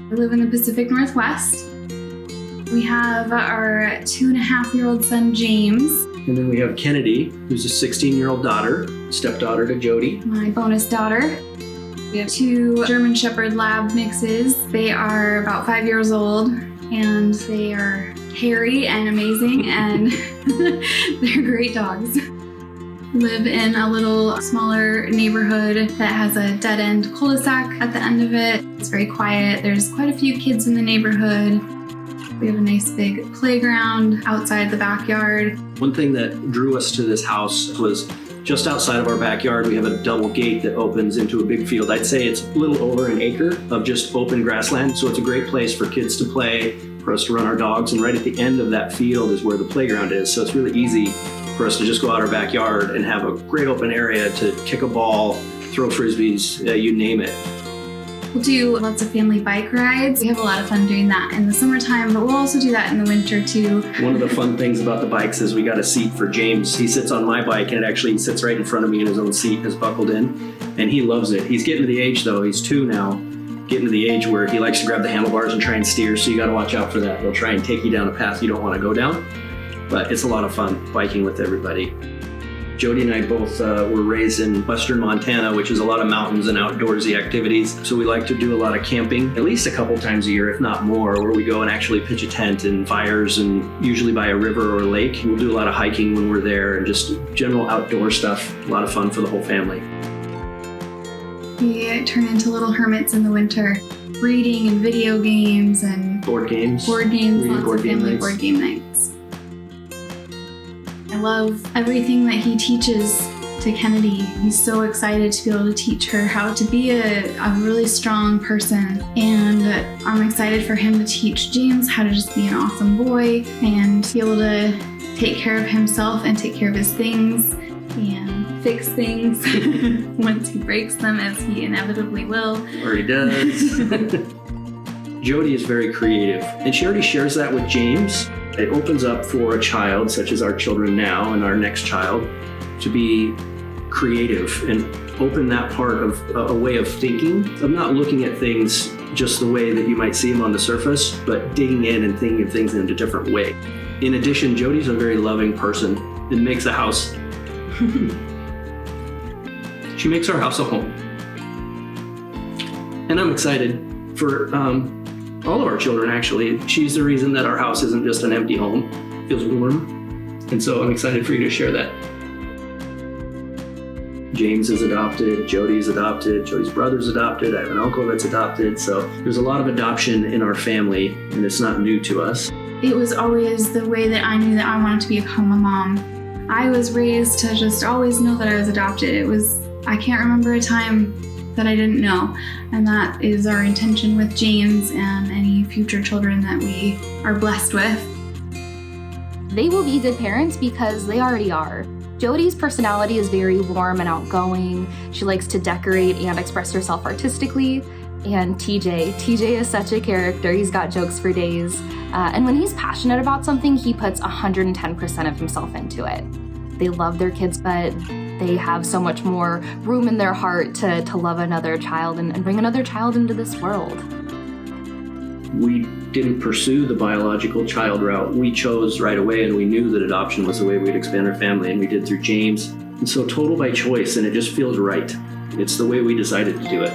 We live in the Pacific Northwest. We have our 2.5-year-old son, James. And then we have Kennedy, who's a 16-year-old daughter, stepdaughter to Jodi. My bonus daughter. We have 2 German Shepherd Lab mixes. They are about 5 years old, and they are hairy and amazing, and they're great dogs. We live in a little smaller neighborhood that has a dead-end cul-de-sac at the end of it. It's very quiet. There's quite a few kids in the neighborhood. We have a nice big playground outside the backyard. One thing that drew us to this house was just outside of our backyard, we have a double gate that opens into a big field. I'd say it's a little over an acre of just open grassland. So it's a great place for kids to play, for us to run our dogs. And right at the end of that field is where the playground is. So it's really easy for us to just go out our backyard and have a great open area to kick a ball, throw frisbees, you name it. We'll do lots of family bike rides. We have a lot of fun doing that in the summertime, but we'll also do that in the winter too. One of the fun things about the bikes is we got a seat for James. He sits on my bike and it actually sits right in front of me in his own seat, is buckled in, and he loves it. He's getting to the age though, he's 2 now, getting to the age where he likes to grab the handlebars and try and steer, so you got to watch out for that. He'll try and take you down a path you don't want to go down, but it's a lot of fun biking with everybody. Jodi and I both were raised in western Montana, which is a lot of mountains and outdoorsy activities. So we like to do a lot of camping, at least a couple times a year, if not more, where we go and actually pitch a tent and fires, and usually by a river or a lake. We'll do a lot of hiking when we're there and just general outdoor stuff. A lot of fun for the whole family. We turn into little hermits in the winter, reading and video games and board games, lots of family board game nights. I love everything that he teaches to Kennedy. He's so excited to be able to teach her how to be a really strong person. And I'm excited for him to teach James how to just be an awesome boy and be able to take care of himself and take care of his things and fix things once he breaks them, as he inevitably will. Or he does. Jodi is very creative, and she already shares that with James. It opens up for a child, such as our children now and our next child, to be creative and open that part of a way of thinking, of not looking at things just the way that you might see them on the surface, but digging in and thinking of things in a different way. In addition, Jodi's a very loving person and makes a house. She makes our house a home. And I'm excited for all of our children, actually. She's the reason that our house isn't just an empty home. It feels warm. And so I'm excited for you to share that. James is adopted, Jodi's adopted, Jodi's brother's adopted, I have an uncle that's adopted. So there's a lot of adoption in our family, and it's not new to us. It was always the way that I knew that I wanted to become a mom. I was raised to just always know that I was adopted. I can't remember a time that I didn't know. And that is our intention with James and any future children that we are blessed with. They will be good parents because they already are. Jodi's personality is very warm and outgoing. She likes to decorate and express herself artistically. And TJ is such a character. He's got jokes for days. And when he's passionate about something, he puts 110% of himself into it. They love their kids, but they have so much more room in their heart to love another child and bring another child into this world. We didn't pursue the biological child route. We chose right away, and we knew that adoption was the way we'd expand our family, and we did through James. And so total by choice, and it just feels right. It's the way we decided to do it.